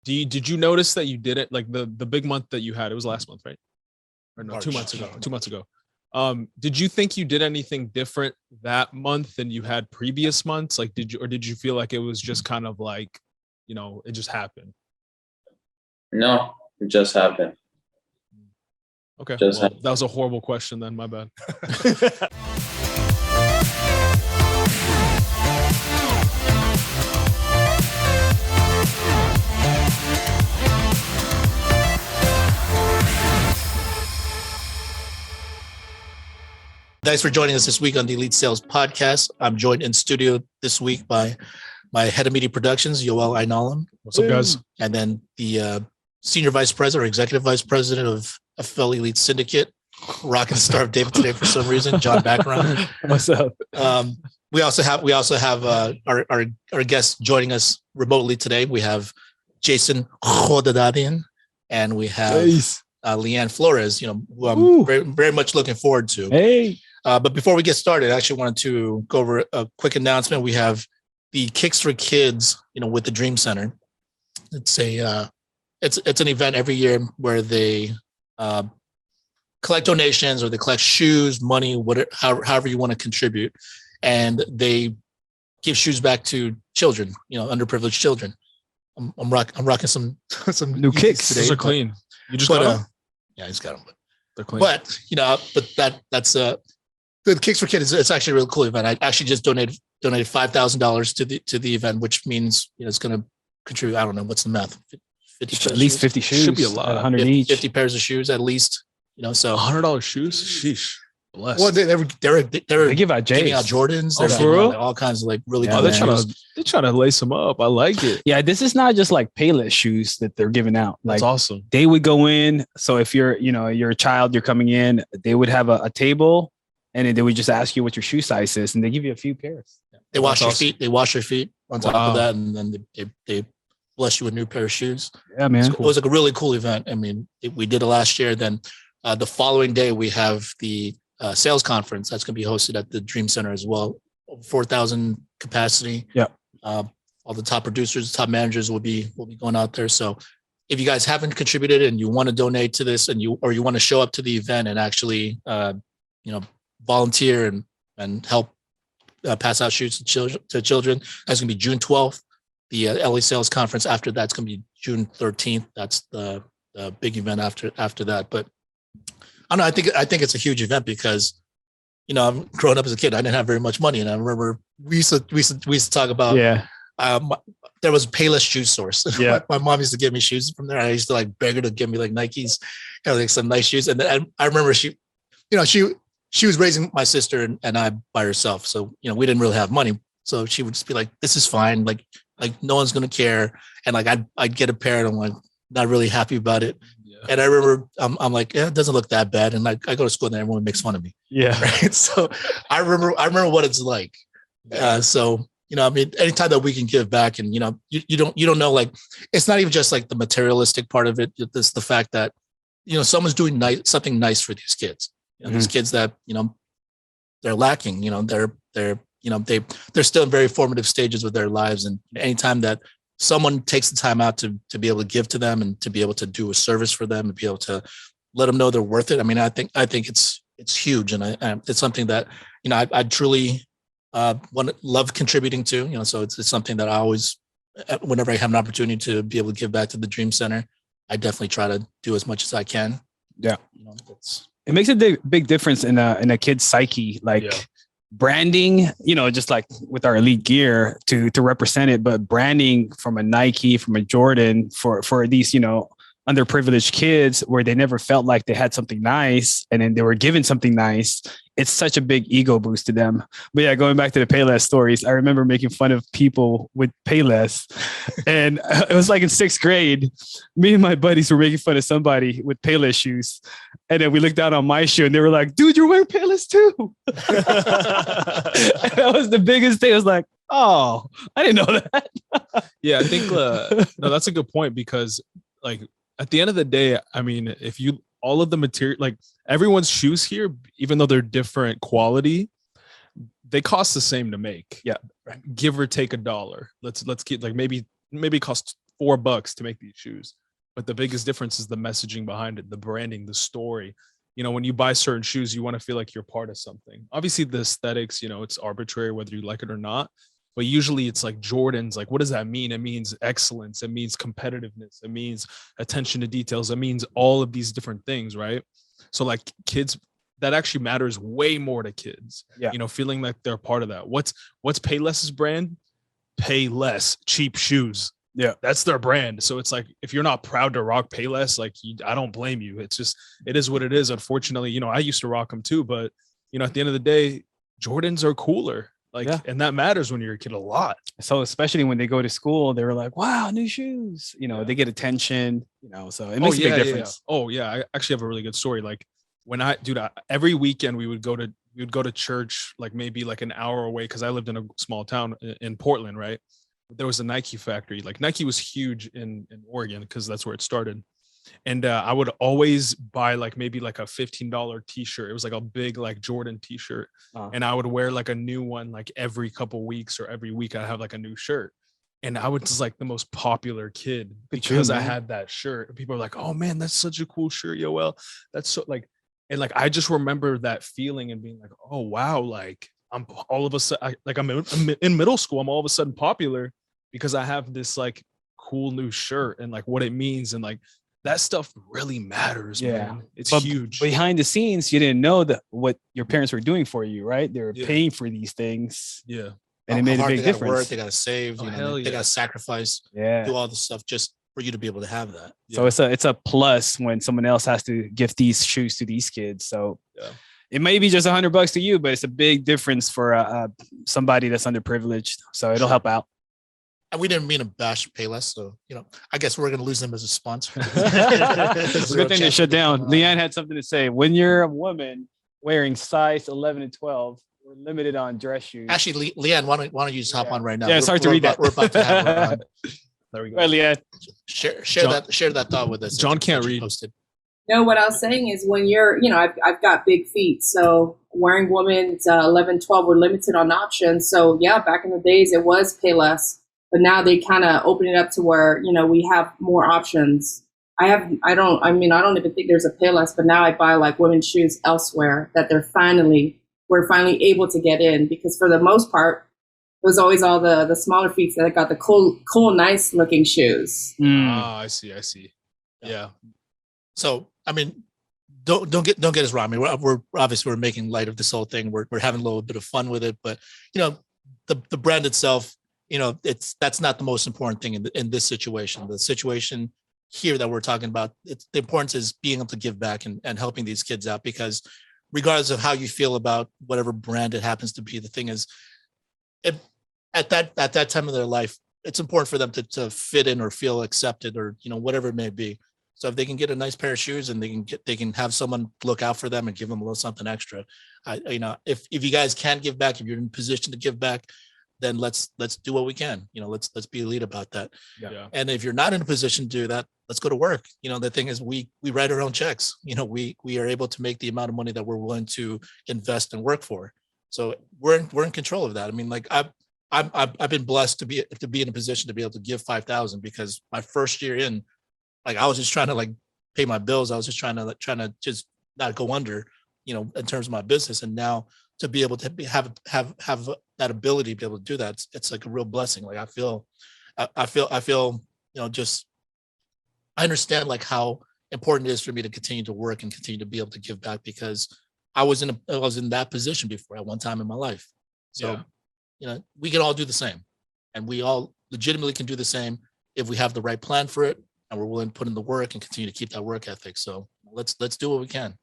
Did you notice that you did it like the big month that you had? It was last month, right? Or no, March. 2 months ago. 2 months ago. Did you think you did anything different that month than you had previous months? Like, did you feel like it was just kind of like, it just happened? No, it just happened. Okay, well, that was a horrible question then. My bad. Thanks for joining us this week on the Elite Sales Podcast. I'm joined in studio this week by my head of media productions, Yoel Aynalem. What's up, guys? And then the senior vice president or executive vice president of FFL Elite Syndicate, rocking the Star of David today for some reason, John Bacaron. What's up? We also have our guests joining us remotely today. We have Jason Hodadadian and we have Leanne Flores. Who I'm very, very much looking forward to. Hey. But before we get started, I actually wanted to go over a quick announcement. We have the Kicks for Kids, with the Dream Center. It's it's an event every year where they collect donations or they collect shoes, money, however you want to contribute, and they give shoes back to children, underprivileged children. I'm rocking some new kicks today. Those are clean. You just got them? Yeah, I just got them. They're clean. But that's the Kicks for Kids. It's actually a really cool event. I actually just donated $5,000 to the event, which means it's going to contribute. I don't know what's the math. 50 at least 50 shoes. Should be a lot. 100 50, each. 50 pairs of shoes at least. So $100 shoes. Sheesh. Bless. Well, they give out giving out J's. Jordans. Oh, They're for real? like all kinds of like really. Oh, they're trying to lace them up. I like it. Yeah, this is not just like Payless shoes that they're giving out. Like That's awesome. they would go in. So if you're a child, you're coming in, they would have a table, and then they would just ask you what your shoe size is, and they give you a few pairs. They wash your feet. They wash your feet on top of that, and then they bless you with a new pair of shoes. Yeah, man. It was like a really cool event. I mean, we did it last year. Then the following day we have the sales conference that's going to be hosted at the Dream Center as well. 4,000 capacity. Yeah. All the top producers, top managers will be going out there. So if you guys haven't contributed and you want to donate to this and you want to show up to the event and actually, volunteer and help pass out shoes to children, that's going to be June 12th. The LA Sales Conference after that's going to be June 13th. That's the big event after that. But I don't know. I think it's a huge event because, I'm growing up as a kid. I didn't have very much money, and I remember we used to talk about. Yeah. There was Payless Shoe Source. Yeah. my mom used to give me shoes from there. I used to like beg her to give me like Nikes, like some nice shoes. And then I remember she was raising my sister and I by herself. So, we didn't really have money. So she would just be like, this is fine. Like no one's going to care. And like, I'd get a pair and I'm like, not really happy about it. Yeah. And I remember I'm like, yeah, it doesn't look that bad. And I go to school and everyone makes fun of me. Yeah. Right. So I remember what it's like. So, anytime that we can give back and, you don't know, like, it's not even just like the materialistic part of it. It's the fact that, someone's doing something nice for these kids. These kids that, they're lacking, they're still in very formative stages with their lives. And anytime that someone takes the time out to be able to give to them and to be able to do a service for them and be able to let them know they're worth it. I mean, I think it's huge. And it's something that, I truly love contributing to, so it's something that I always, whenever I have an opportunity to be able to give back to the Dream Center, I definitely try to do as much as I can. Yeah. It makes a big difference in a kid's psyche, like branding, just like with our elite gear to represent it, but branding from a Nike, from a Jordan for these, underprivileged kids where they never felt like they had something nice and then they were given something nice. It's such a big ego boost to them. But yeah, going back to the Payless stories, I remember making fun of people with Payless. And it was like in 6th grade, me and my buddies were making fun of somebody with Payless shoes. And then we looked down on my shoe and they were like, dude, you're wearing Payless too. That was the biggest thing. I was like, oh, I didn't know that. Yeah, I think, no, that's a good point because like at the end of the day, I mean, all of the material, like everyone's shoes here, even though they're different quality, they cost the same to make. Yeah. Right. Give or take $1. Let's get like maybe it costs $4 to make these shoes. But the biggest difference is the messaging behind it, the branding, the story. You know, when you buy certain shoes, you want to feel like you're part of something. Obviously, the aesthetics, you know, it's arbitrary whether you like it or not. But usually it's like Jordans. Like, what does that mean? It means excellence. It means competitiveness. It means attention to details. It means all of these different things, right? So like kids, that actually matters way more to kids. Yeah. You know, feeling like they're part of that. What's Payless's brand? Pay less, cheap shoes. Yeah. That's their brand. So it's like, if you're not proud to rock Payless, like I don't blame you. It's just, it is what it is. Unfortunately, you know, I used to rock them too, but you know, at the end of the day, Jordans are cooler. Like, and that matters when you're a kid a lot. So especially when they go to school, they were like, wow, new shoes, you know, they get attention, you know, so it makes a big difference. Oh yeah. I actually have a really good story. Like when every weekend we would go to church, like maybe like an hour away. Cause I lived in a small town in Portland, right? There was a Nike factory. Like Nike was huge in Oregon because that's where it started. And I would always buy like maybe like a $15 t-shirt. It was like a big like Jordan t-shirt. And I would wear like a new one like every couple weeks, or every week I'd have like a new shirt. And I was just like the most popular kid because I had that shirt. And people were like, oh man, that's such a cool shirt, Yoel. That's so like, and like I just remember that feeling and being like, oh wow, like I'm all of a sudden I'm in middle school, I'm all of a sudden popular because I have this like cool new shirt and like what it means, and like that stuff really matters. Man. It's huge. Behind the scenes, you didn't know that what your parents were doing for you, right? They were paying for these things. Yeah. And it made a big difference. Work, they got to save, they got to sacrifice, do all this stuff just for you to be able to have that. So it's a plus when someone else has to give these shoes to these kids. So it may be just $100 to you, but it's a big difference for somebody that's underprivileged. So it'll help out. And we didn't mean to bash Payless, so you know, I guess we're gonna lose them as a sponsor. Good thing they shut down. Leanne had something to say. When you're a woman wearing size 11 and 12, we're limited on dress shoes. Actually, Leanne, why don't you just hop on right now? Yeah, sorry to read that. We're about to have her on. There we go. Right, Leanne. Share that thought with us. John can't read. No, what I was saying is when you're, you know, I've got big feet, so wearing women's 11, 12, we're limited on options. So yeah, back in the days it was Payless. But now they kind of open it up to where, you know, we have more options. I don't even think there's a Payless, but now I buy like women's shoes elsewhere that we're finally able to get in, because for the most part, it was always all the smaller feet that got the cool, nice looking shoes. I see. Yeah. So, I mean, don't get us wrong. I mean, we're obviously making light of this whole thing. We're having a little bit of fun with it, but you know, the brand itself, you know, that's not the most important thing in this situation. The situation here that we're talking about, the importance is being able to give back and helping these kids out, because regardless of how you feel about whatever brand it happens to be, the thing is, at that time of their life, it's important for them to fit in or feel accepted, or, you know, whatever it may be. So if they can get a nice pair of shoes and they can have someone look out for them and give them a little something extra, you know, if you guys can give back, if you're in a position to give back, then let's do what we can. You know, let's be elite about that. Yeah. And if you're not in a position to do that, let's go to work. You know, the thing is, we write our own checks. You know, we are able to make the amount of money that we're willing to invest and work for. So we're in control of that. I mean, like I've been blessed to be in a position to be able to give 5,000, because my first year in, like, I was just trying to like pay my bills. I was just trying to just not go under, you know, in terms of my business. And now to be able to have that ability to be able to do that, it's like a real blessing. Like I feel, you know, just, I understand like how important it is for me to continue to work and continue to be able to give back, because I was in that position before at one time in my life. So, you know, we can all do the same, and we all legitimately can do the same if we have the right plan for it and we're willing to put in the work and continue to keep that work ethic. So let's do what we can.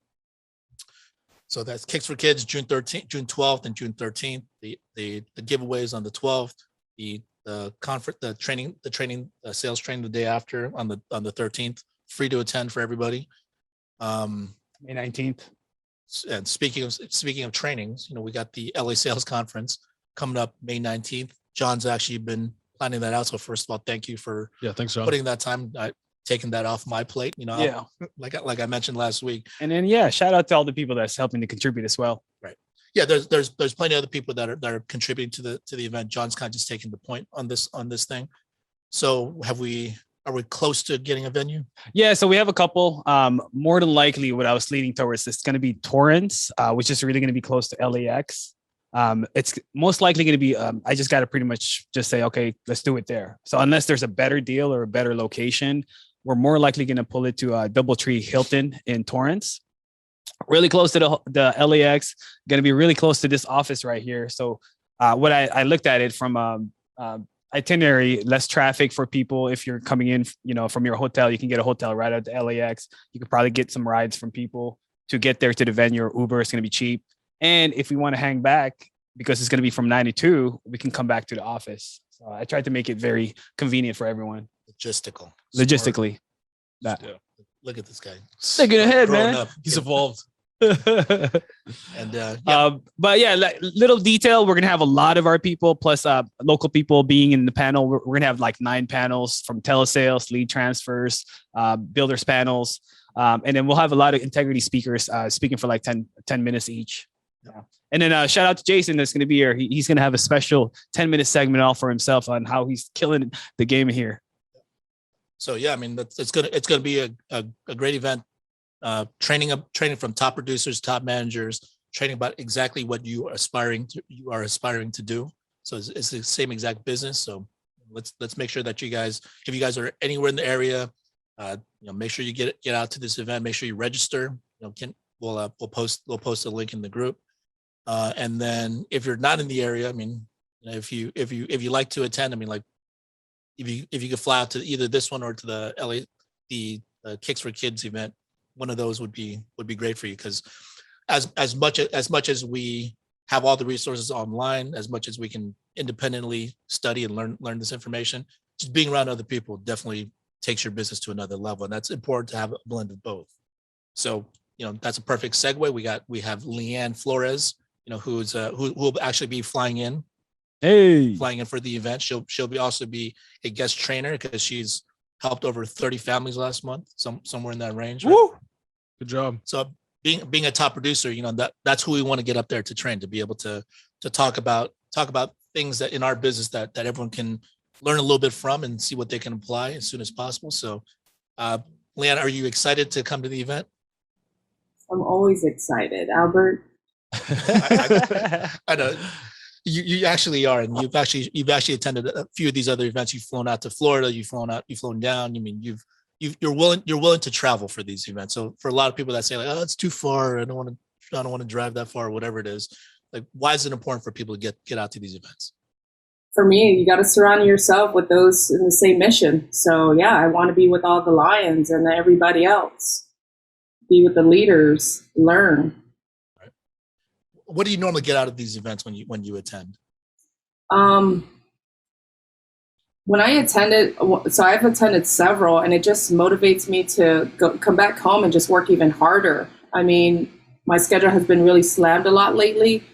So that's Kicks for Kids, June 12th and June 13th. The giveaways on the 12th, the conference, the sales training the day after on the 13th, free to attend for everybody. May 19th. And speaking of trainings, you know, we got the LA Sales Conference coming up May 19th. John's actually been planning that out. So first of all, thank you for thanks, John, putting that time. Taking that off my plate, you know, like I mentioned last week. And then, shout out to all the people that's helping to contribute as well. Right. Yeah. There's plenty of other people that are contributing to the event. John's kind of just taking the point on this thing. So have we we close to getting a venue? Yeah, so we have a couple. More than likely, what I was leaning towards is going to be Torrance, which is really going to be close to LAX. It's most likely going to be. I just got to pretty much just say, okay, let's do it there. So unless there's a better deal or a better location, we're more likely going to pull it to DoubleTree Hilton in Torrance, really close to the LAX. Going to be really close to this office right here. So what I looked at it from itinerary, less traffic for people. If you're coming in, from your hotel, you can get a hotel right at the LAX. You could probably get some rides from people to get there to the venue, or Uber. It's going to be cheap. And if we want to hang back, because it's going to be from 9 to 2, we can come back to the office. So I tried to make it very convenient for everyone. Logistically. That. Yeah. Look at this guy. Thinking ahead, man. Up. He's evolved. And but yeah, like, little detail, we're gonna have a lot of our people plus local people being in the panel. We're gonna have like 9 panels from telesales, lead transfers, builders panels, and then we'll have a lot of integrity speakers speaking for like 10 minutes each. Yeah. And then shout out to Jason that's gonna be here. He's gonna have a special 10-minute segment all for himself on how he's killing the game here. So yeah, I mean, it's gonna be a great event. Training from top producers, top managers, training about exactly what you are aspiring to do. So it's the same exact business. So let's make sure that you guys, if you guys are anywhere in the area, make sure you get out to this event. Make sure you register. We'll post a link in the group. And then if you're not in the area, I mean, if you like to attend, I mean, like if you could fly out to either this one or to the Kicks for Kids event, one of those would be great for you, because as much as we have all the resources online, as much as we can independently study and learn this information, just being around other people definitely takes your business to another level, and that's important to have a blend of both. So that's a perfect segue. We have Leanne Flores, who will actually be flying in for the event. She'll also be a guest trainer, because she's helped over 30 families last month, somewhere in that range. Right? Woo! Good job. So being a top producer, that's who we want to get up there to train, to be able to talk about things that in our business that everyone can learn a little bit from and see what they can apply as soon as possible. So, Leanne, are you excited to come to the event? I'm always excited, Albert. I know. You actually are, and you've actually attended a few of these other events. You've flown out to Florida. You've flown down. I mean, you're willing to travel for these events. So for a lot of people that say like, oh, it's too far, I don't want to drive that far, or whatever it is, like, why is it important for people to get out to these events? For me, you got to surround yourself with those in the same mission. So yeah, I want to be with all the lions and everybody else. Be with the leaders, learn. What do you normally get out of these events when you attend? When I attended, so I've attended several, and it just motivates me to come back home and just work even harder. I mean, my schedule has been really slammed a lot lately.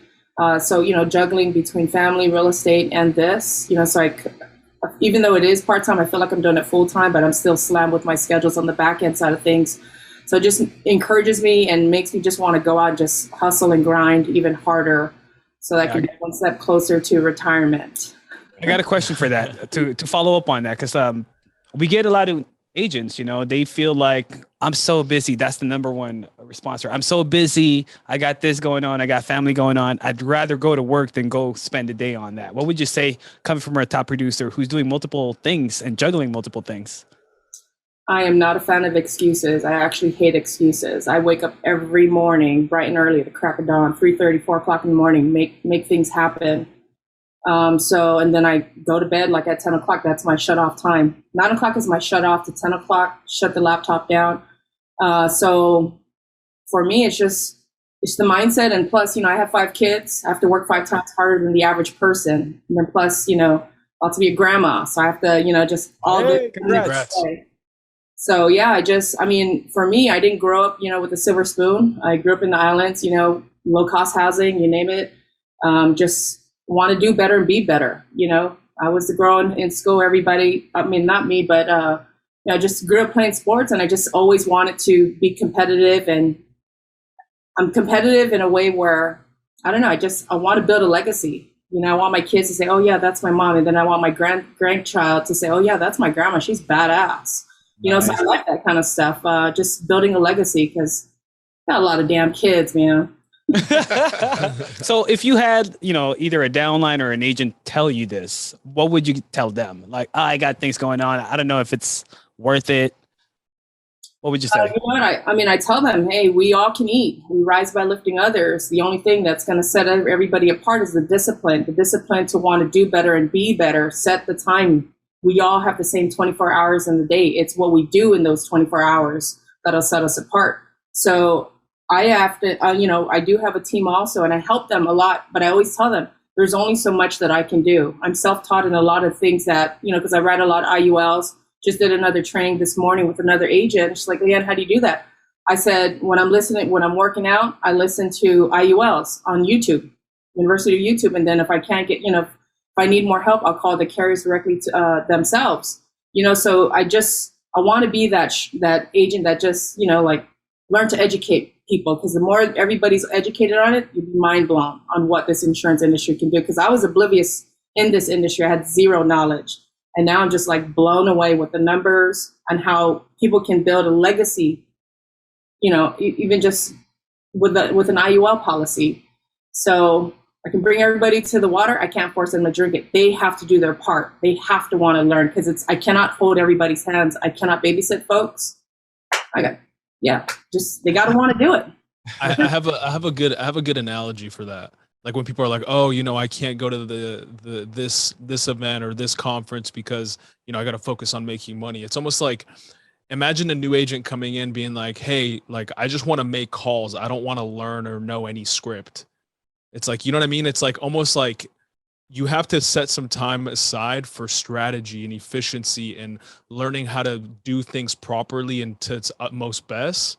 So, juggling between family, real estate, and this, so even though it is part-time, I feel like I'm doing it full-time, but I'm still slammed with my schedules on the back end side of things. So it just encourages me and makes me just want to go out and just hustle and grind even harder, so that I can be one step closer to retirement. I got a question for that to follow up on that, because we get a lot of agents, they feel like, I'm so busy. That's the number one response. I'm so busy. I got this going on. I got family going on. I'd rather go to work than go spend a day on that. What would you say, coming from a top producer who's doing multiple things and juggling multiple things? I am not a fan of excuses. I actually hate excuses. I wake up every morning bright and early at the crack of dawn, 3:30, 4 o'clock in the morning, make things happen. And then I go to bed like at 10 o'clock. That's my shut off time. 9 o'clock is my shut off to 10 o'clock, shut the laptop down. So for me, it's the mindset. And plus, I have 5 kids. I have to work 5 times harder than the average person. And then plus, about to be a grandma. So I have to, just all the congrats. So yeah, for me, I didn't grow up, with a silver spoon. I grew up in the islands, low cost housing, you name it. Just want to do better and be better. I was the girl in school. Everybody, not me, but I just grew up playing sports, and I just always wanted to be competitive. And I'm competitive in a way where, I don't know, I want to build a legacy. You know, I want my kids to say, "Oh yeah, that's my mom," and then I want my grandchild to say, "Oh yeah, that's my grandma. She's badass." You know, so I like that kind of stuff. Just building a legacy because got a lot of damn kids, man. So if you had, you know, either a downline or an agent tell you this, what would you tell them? Like, I got things going on. I don't know if it's worth it. What would you say? You know what? I mean, I tell them, hey, we all can eat. We rise by lifting others. The only thing that's going to set everybody apart is the discipline to want to do better and be better. Set the time. We all have the same 24 hours in the day. It's what we do in those 24 hours that'll set us apart. So I have to, you know, I do have a team also, and I help them a lot, but I always tell them there's only so much that I can do. I'm self-taught in a lot of things that, you know, because I write a lot of IULs. Just did another training this morning with another agent. She's like, Leanne, how do you do that? I said, when I'm working out, I listen to IULs on YouTube, University of YouTube. And then if I can't get, you know, if I need more help, I'll call the carriers directly to themselves. You know, so I want to be that agent that just, you know, like learn to educate people, because the more everybody's educated on it, you'd be mind blown on what this insurance industry can do. Because I was oblivious in this industry. I had zero knowledge. And now I'm just like blown away with the numbers and how people can build a legacy, you know, even just with an IUL policy. So I can bring everybody to the water. I can't force them to drink it. They have to do their part. They have to want to learn, because I cannot hold everybody's hands. I cannot babysit folks. They got to want to do it. I have a good analogy for that. Like when people are like, oh, you know, I can't go to this event or this conference because, you know, I got to focus on making money. It's almost like, imagine a new agent coming in being like, hey, like, I just want to make calls. I don't want to learn or know any script. It's like, you know what I mean? It's like almost like you have to set some time aside for strategy and efficiency and learning how to do things properly and to its utmost best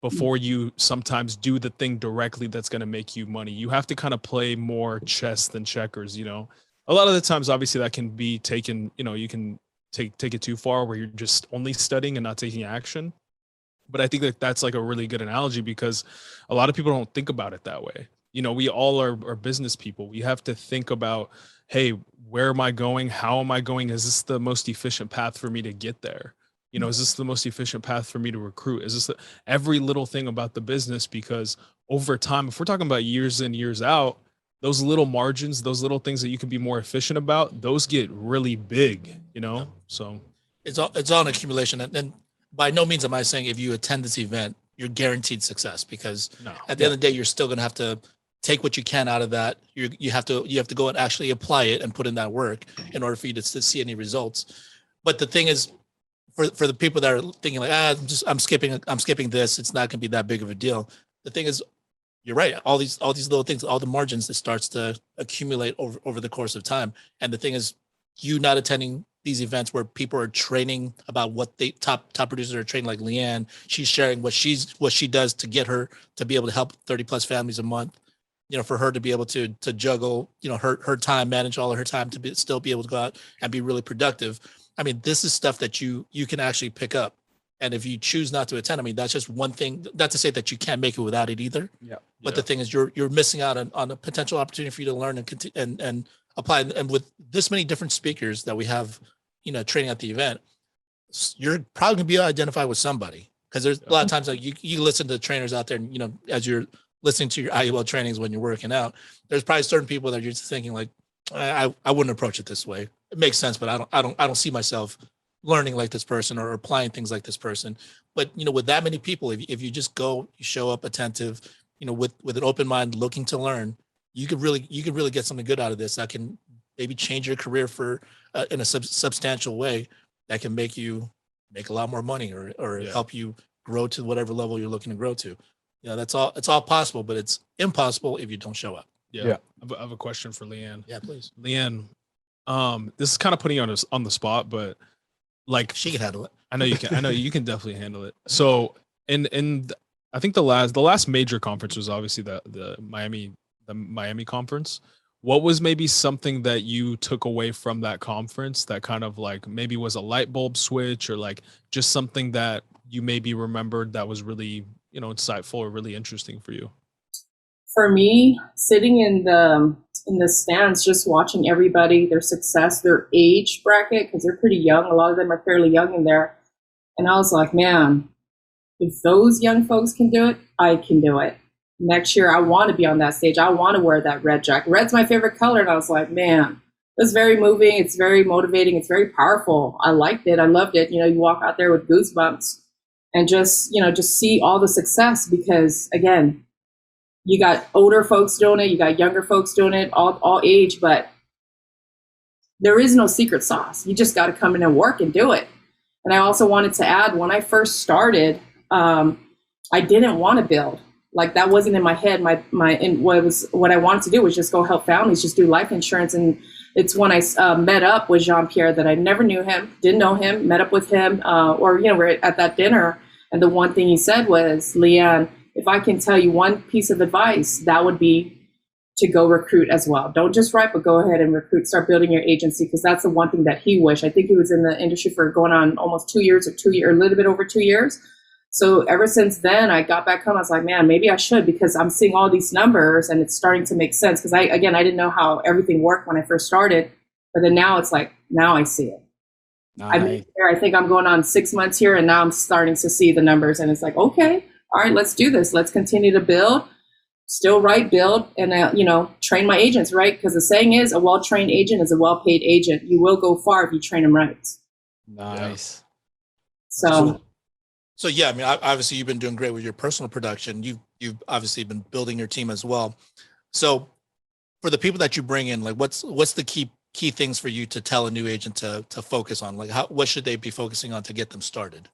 before you sometimes do the thing directly that's going to make you money. You have to kind of play more chess than checkers, you know. A lot of the times, obviously, that can be taken, you know, you can take it too far where you're just only studying and not taking action. But I think that that's like a really good analogy, because a lot of people don't think about it that way. You know, we all are business people. We have to think about, hey, where am I going? How am I going? Is this the most efficient path for me to get there? You know, is this the most efficient path for me to recruit? Is this every little thing about the business? Because over time, if we're talking about years in, years out, those little margins, those little things that you can be more efficient about, those get really big, you know? Yeah. So it's all an accumulation. And by no means am I saying if you attend this event, you're guaranteed success, because at the end of the day, you're still going to have to take what you can out of that. You have to go and actually apply it and put in that work in order for you to see any results. But the thing is, for the people that are thinking like, I'm skipping this, it's not going to be that big of a deal. The thing is, you're right. All these little things, all the margins, that starts to accumulate over the course of time. And the thing is, you not attending these events where people are training about what they top producers are training, like Leanne, she's sharing what she does to get her to be able to help 30 plus families a month. You know, for her to be able to juggle, you know, her time, manage all of her time to still be able to go out and be really productive. I mean, this is stuff that you can actually pick up. And if you choose not to attend, I mean, that's just one thing. Not to say that you can't make it without it either. Yeah. But the thing is, you're missing out on a potential opportunity for you to learn and apply. And with this many different speakers that we have, you know, training at the event, you're probably gonna be identified with somebody, because there's a lot of times like you listen to trainers out there, and, you know, as you're listening to your IUL trainings when you're working out, there's probably certain people that you're just thinking like, I wouldn't approach it this way. It makes sense, but I don't see myself learning like this person or applying things like this person. But, you know, with that many people, if you just go, you show up attentive, you know, with an open mind, looking to learn, you could really get something good out of this that can maybe change your career for in a substantial way, that can make you make a lot more money or help you grow to whatever level you're looking to grow to. You know, it's all possible, but it's impossible if you don't show up. Yeah. I have a question for Leanne. Yeah, please. Leanne, this is kind of putting you on the spot, but like, she can handle it. I know you can. I know you can definitely handle it. So in I think the last major conference was obviously the Miami conference. What was maybe something that you took away from that conference that kind of like maybe was a light bulb switch, or like just something that you maybe remembered that was really, you know, insightful or really interesting for you? For me, sitting in the in the stands, just watching everybody, their success, their age bracket, because they're pretty young. A lot of them are fairly young in there. And I was like, man, if those young folks can do it, I can do it. Next year, I want to be on that stage. I want to wear that red jacket. Red's my favorite color. And I was like, man, it's very moving. It's very motivating. It's very powerful. I liked it. I loved it. You walk out there with goosebumps and just see all the success, because again, you got older folks doing it. You got younger folks doing it, all age, but there is no secret sauce. You just got to come in and work and do it. And I also wanted to add, when I first started, I didn't want to build. Like, that wasn't in my head. What I wanted to do was just go help families, just do life insurance. And it's when I met up with Jean-Pierre that I never knew him, didn't know him, met up with him, we're at that dinner. And the one thing he said was, Leanne, if I can tell you one piece of advice, that would be to go recruit as well. Don't just write, but go ahead and recruit, start building your agency, because that's the one thing that he wished. I think he was in the industry for going on almost 2 years, or a little bit over 2 years. So ever since then, I got back home. I was like, man, maybe I should, because I'm seeing all these numbers and it's starting to make sense. Because I didn't know how everything worked when I first started, but then now it's like, now I see it. Nice. I think I'm going on 6 months here, and now I'm starting to see the numbers, and it's like, okay, all right, let's do this. Let's continue to build, still build, and train my agents, right? Because the saying is, a well-trained agent is a well-paid agent. You will go far if you train them right. Nice. So yeah, I mean, obviously you've been doing great with your personal production. You've obviously been building your team as well. So for the people that you bring in, like what's the key things for you to tell a new agent to focus on? Like what should they be focusing on to get them started?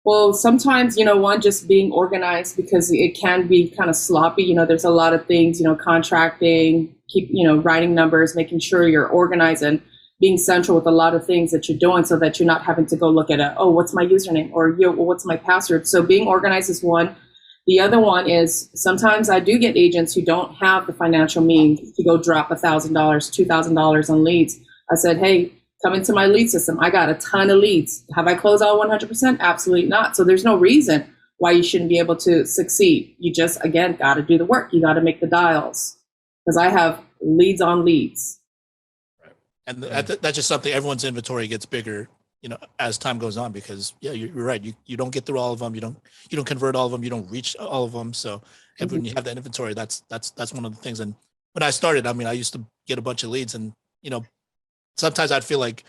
Well, sometimes, one, just being organized, because it can be kind of sloppy. There's a lot of things, contracting, keep, writing numbers, making sure you're organized and being central with a lot of things that you're doing, so that you're not having to go look at what's my username, or what's my password. So being organized is one. The other one is, sometimes I do get agents who don't have the financial means to go drop $1,000, $2,000 on leads. I said, hey, come into my lead system. I got a ton of leads. Have I closed all 100%? Absolutely not. So there's no reason why you shouldn't be able to succeed. You just, again, got to do the work. You got to make the dials, because I have leads on leads. And that's just something, everyone's inventory gets bigger, as time goes on, because yeah, you're right. You don't get through all of them. You don't convert all of them. You don't reach all of them. So when you have that inventory, that's one of the things. And when I started, I mean, I used to get a bunch of leads, and, sometimes I'd feel like,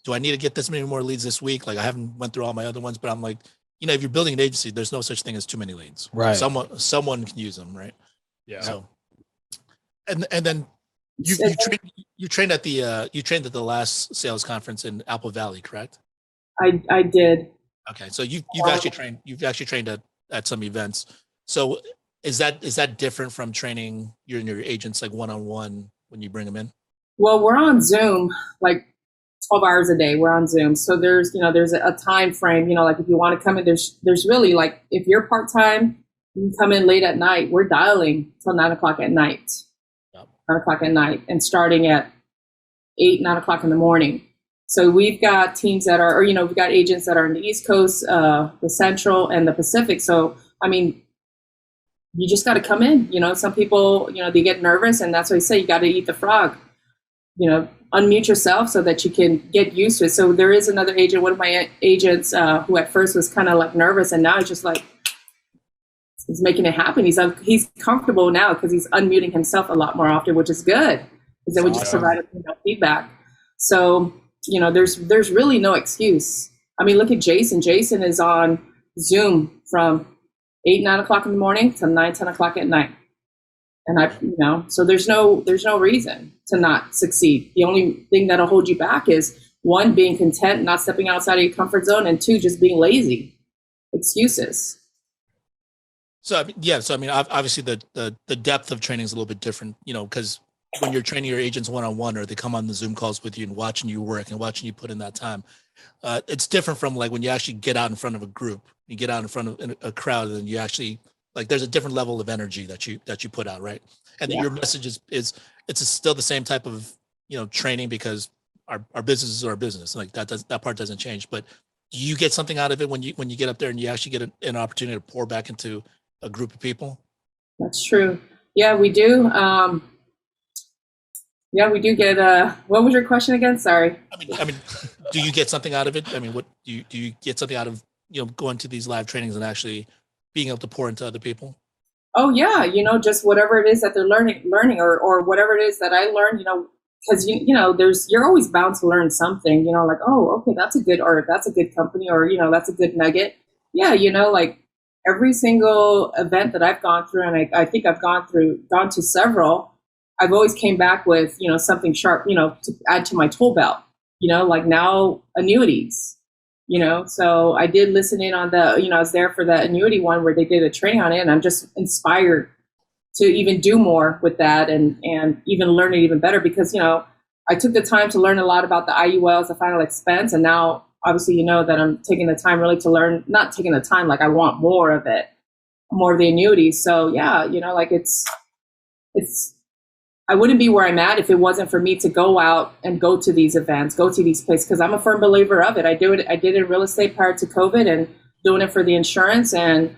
do I need to get this many more leads this week? Like, I haven't went through all my other ones, but I'm like, if you're building an agency, there's no such thing as too many leads. Right. Someone can use them. Right. Yeah. So, and then you trained at the last sales conference in Apple Valley, correct? I did. Okay. So you've actually trained at some events. So is that different from training your agents, like one-on-one, when you bring them in? Well, we're on Zoom like 12 hours a day. We're on Zoom. So there's a time frame, like if you want to come in, there's really, like, if you're part-time, you can come in late at night. We're dialing till 9 o'clock at night. Yep. 9 o'clock at night, and starting at 8, 9 o'clock in the morning. So we've got teams that are, we've got agents that are in the East Coast, the Central, and the Pacific. So, I mean, you just got to come in. Some people, they get nervous, and that's why I say you got to eat the frog. Unmute yourself so that you can get used to it. So there is another agent, one of my agents, who at first was kind of like nervous, and now he's just like, he's making it happen. He's comfortable now because he's unmuting himself a lot more often, which is good, because then we just provide feedback. So, there's really no excuse. I mean, look at Jason. Jason is on Zoom from 8, 9 o'clock in the morning to 9, 10 o'clock at night. And so there's no reason to not succeed. The only thing that'll hold you back is, one, being content, not stepping outside of your comfort zone, and two, just being lazy. Excuses. So I mean, obviously the depth of training is a little bit different, because when you're training your agents one-on-one, or they come on the Zoom calls with you and watching you work and watching you put in that time, it's different from like when you actually get out in front of a group, you get out in front of a crowd, and you actually, like, there's a different level of energy that you put out, right? And your message is it's still the same type of training, because our business is our business. Like that part doesn't change. But do you get something out of it when you get up there and you actually get an opportunity to pour back into a group of people? That's true. Yeah, we do. Yeah, we do get. What was your question again? Sorry. I mean, do you get something out of it? I mean, what do you get something out of going to these live trainings and actually being able to pour into other people? Oh yeah, just whatever it is that they're learning, or whatever it is that I learned, because you're always bound to learn something, like, oh, okay, that's a good company, or that's a good nugget. Yeah, like every single event that I've gone through, and I think I've gone to several, I've always came back with something sharp, to add to my tool belt. Like now annuities. So I did listen in on I was there for the annuity one where they did a training on it, and I'm just inspired to even do more with that and even learn it even better because, I took the time to learn a lot about the IULs, the final expense, and now obviously that I'm taking the time really to learn, not taking the time, like I want more of it, more of the annuities. So yeah, like it's I wouldn't be where I'm at if it wasn't for me to go out and go to these events, go to these places, because I'm a firm believer of it. I did it in real estate prior to COVID and doing it for the insurance, and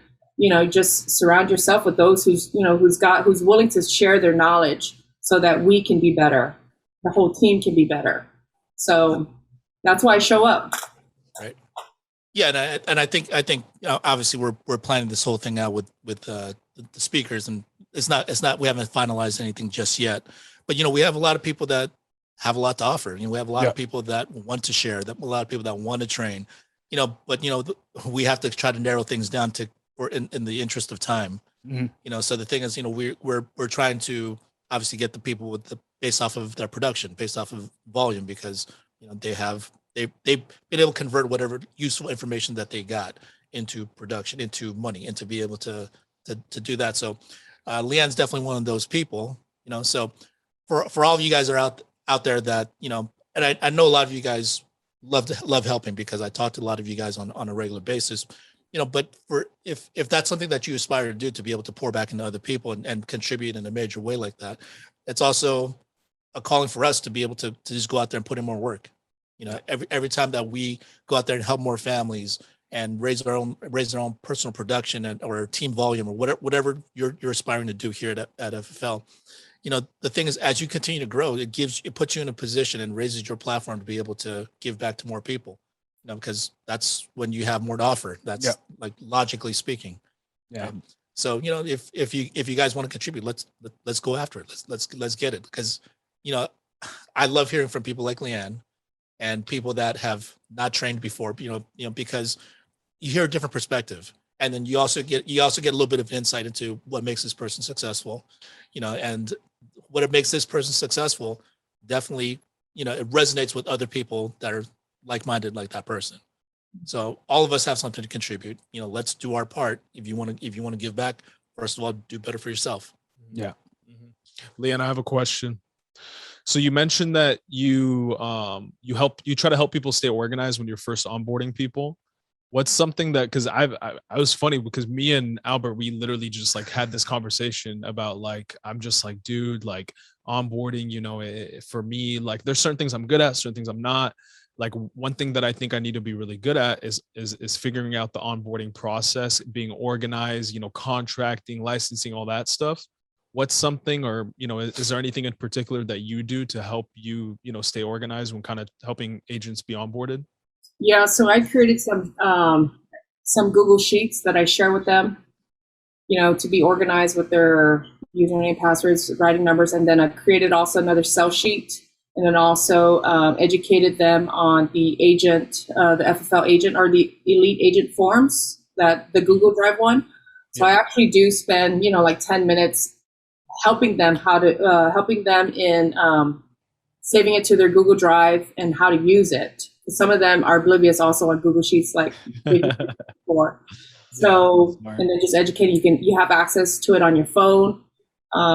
just surround yourself with those who's willing to share their knowledge so that we can be better. The whole team can be better. So that's why I show up. Right. Yeah, and I think obviously we're planning this whole thing out with the speakers, and it's not we haven't finalized anything just yet, but we have a lot of people that have a lot to offer. We have a lot of people that want to share, that a lot of people that want to train, but we have to try to narrow things down to or in the interest of time. Mm-hmm. So the thing is, we're trying to obviously get the people with based off of their production, based off of volume, because they've been able to convert whatever useful information that they got into production, into money, and to be able to do that. So Leanne's definitely one of those people, so for all of you guys are out there that, and I know a lot of you guys love helping, because I talk to a lot of you guys on a regular basis, but if that's something that you aspire to do, to be able to pour back into other people and contribute in a major way like that, it's also a calling for us to be able to just go out there and put in more work. Every time that we go out there and help more families and raise their own personal production or team volume or whatever you're aspiring to do here at FFL, the thing is, as you continue to grow, it puts you in a position and raises your platform to be able to give back to more people, because that's when you have more to offer. That's like logically speaking. Yeah. So, if you guys want to contribute, let's go after it. Let's get it. Because, I love hearing from people like Leanne and people that have not trained before, because you hear a different perspective. And then you also get a little bit of insight into what makes this person successful, and what it makes this person successful. Definitely, it resonates with other people that are like-minded like that person. So all of us have something to contribute. Let's do our part. If you want to give back, first of all, do better for yourself. Yeah. Leanne, I have a question. So you mentioned that you try to help people stay organized when you're first onboarding people. What's something that, because I was funny because me and Albert, we literally just like had this conversation about like, I'm just like, dude, like onboarding, for me, like there's certain things I'm good at, certain things I'm not. Like one thing that I think I need to be really good at is figuring out the onboarding process, being organized, contracting, licensing, all that stuff. What's something, or, is there anything in particular that you do to help you, stay organized when kind of helping agents be onboarded? Yeah, so I created some Google Sheets that I share with them, to be organized with their username, passwords, writing numbers, and then I created also another sell sheet, and then also educated them on the agent, the FFL agent or the Elite agent forms, that the Google Drive one. So I actually do spend, like 10 minutes helping them in saving it to their Google Drive and how to use it. Some of them are oblivious also on Google Sheets, like before. So, and then just educating, you have access to it on your phone.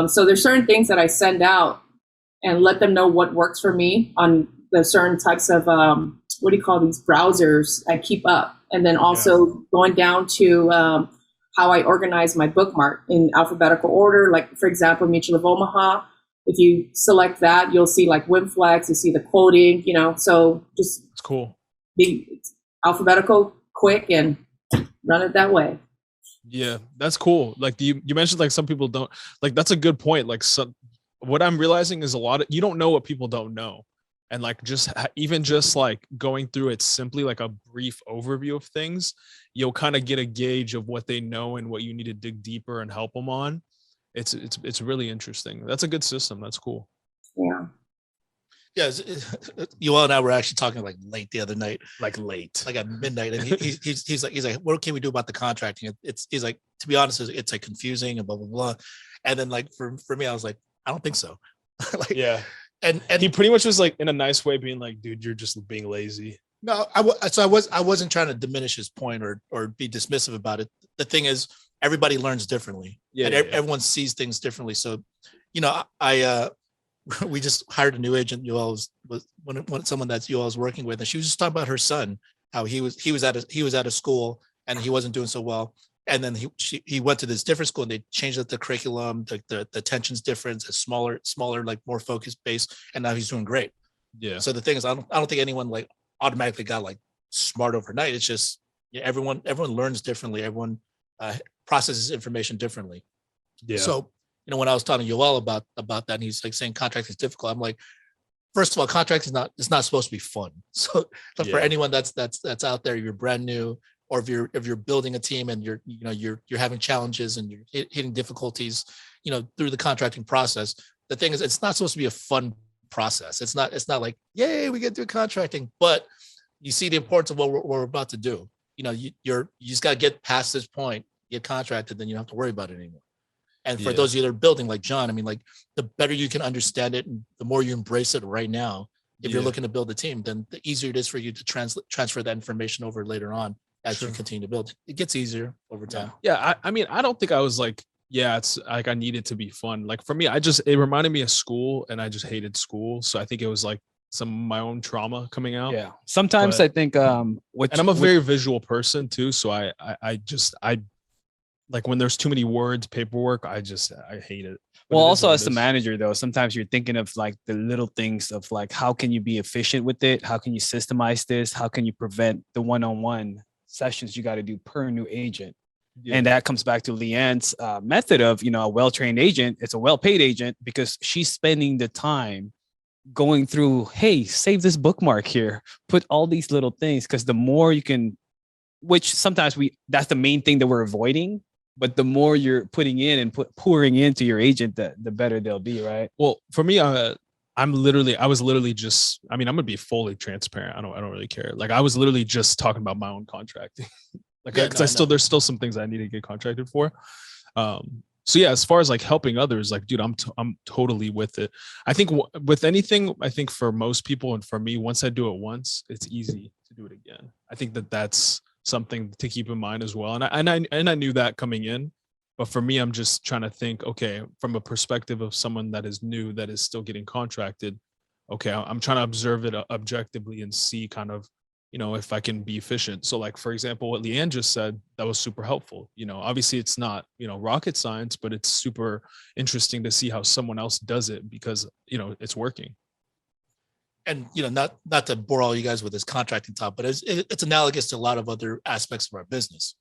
So there's certain things that I send out and let them know what works for me on the certain types of, what do you call these browsers I keep up. And then also going down to how I organize my bookmark in alphabetical order. Like, for example, Mutual of Omaha. If you select that, you'll see like WinFlex, you see the quoting, so just it's cool. Be alphabetical, quick, and run it that way. Yeah, that's cool. Like you mentioned, like some people don't, like that's a good point. Like what I'm realizing is you don't know what people don't know. And like even just like going through it simply, like a brief overview of things, you'll kind of get a gauge of what they know and what you need to dig deeper and help them on. It's really interesting. That's a good system. That's cool. Yeah. Yeah, Yoel and I were actually talking like late the other night, Like late, like at midnight, and he's like, what can we do about the contracting? He's like, to be honest, it's like confusing and blah blah blah. And then like for me, I was like, I don't think so. Like, yeah. And he pretty much was like in a nice way being like, dude, you're just being lazy. No, I wasn't trying to diminish his point or be dismissive about it. The thing is, everybody learns differently, and everyone sees things differently. So, you know, we just hired a new agent. Yoel was someone that Yoel was working with, and she was just talking about her son, how he was at a school and he wasn't doing so well, and then he went to this different school and they changed the curriculum, the attention's different, a smaller, like more focused base, and now he's doing great. Yeah. So the thing is, I don't think anyone like automatically got like smart overnight. It's just everyone learns differently. Everyone processes information differently. Yeah. So, you know, when I was talking to Yoel about that, and he's like saying contract is difficult, I'm like, first of all, contract is not supposed to be fun. So for anyone that's out there, you're brand new, or if you're building a team and you're having challenges and you're hitting difficulties, you know, through the contracting process, the thing is, it's not supposed to be a fun process. It's not like, yay, we get through contracting, but you see the importance of what we're about to do. You know, you just got to get past this point, get contracted, then you don't have to worry about it anymore. And for those of you that are building like John, I mean, like the better you can understand it and the more you embrace it right now, if you're looking to build a team, then the easier it is for you to transfer that information over later on as you continue to build. It gets easier over time. Yeah. I mean, I don't think I was like, it's like I needed to be fun. Like for me, it reminded me of school, and I just hated school. So I think it was like some of my own trauma coming out. Yeah. Sometimes I think and I'm a very visual person too. So I like when there's too many words, paperwork, I hate it. But well, it also as the manager though, sometimes you're thinking of like the little things of like, how can you be efficient with it? How can you systemize this? How can you prevent the one-on-one sessions you got to do per new agent? And that comes back to Leanne's method of, you know, a well-trained agent. It's a well-paid agent because she's spending the time going through, hey, save this bookmark here, put all these little things. Because the more you can, which sometimes that's the main thing that we're avoiding. But the more you're putting in and pouring into your agent, the better they'll be, right? Well, for me, I was literally just, I mean, I'm gonna be fully transparent. I don't really care. Like I was literally just talking about my own contracting. Like, because there's still some things I need to get contracted for. So yeah, as far as like helping others, like, dude, I'm totally with it. I think with anything, I think for most people and for me, once I do it once, it's easy to do it again. I think that's something to keep in mind as well. And I knew that coming in, but for me, I'm just trying to think, okay, from a perspective of someone that is new, that is still getting contracted. Okay, I'm trying to observe it objectively and see kind of, you know, if I can be efficient. So like, for example, what Leanne just said, that was super helpful. You know, obviously it's not, you know, rocket science, but it's super interesting to see how someone else does it because, you know, it's working. And, you know, not to bore all you guys with this contracting talk, but it's analogous to a lot of other aspects of our business.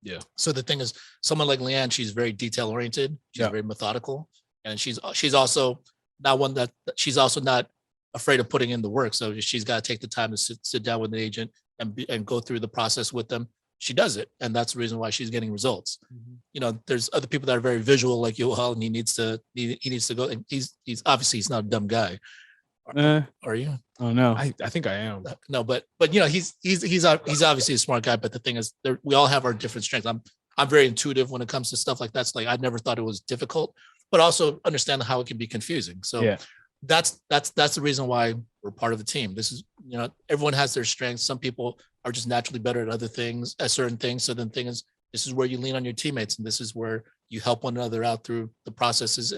Yeah. So the thing is, someone like Leanne, she's very detail oriented. She's very methodical, and she's also not afraid of putting in the work. So she's got to take the time to sit down with the agent and go through the process with them. She does it, and that's the reason why she's getting results. Mm-hmm. You know, there's other people that are very visual, like Yoel, and he needs to go. And he's obviously not a dumb guy. Are you? Oh no, I think I am. No, but you know, he's obviously a smart guy. But the thing is, we all have our different strengths. I'm very intuitive when it comes to stuff like that. So like I never thought it was difficult, but also understand how it can be confusing. So that's the reason why we're part of the team. This is, you know, everyone has their strengths. Some people are just naturally better at other things, at certain things. So then the thing is, this is where you lean on your teammates, and this is where you help one another out through the processes.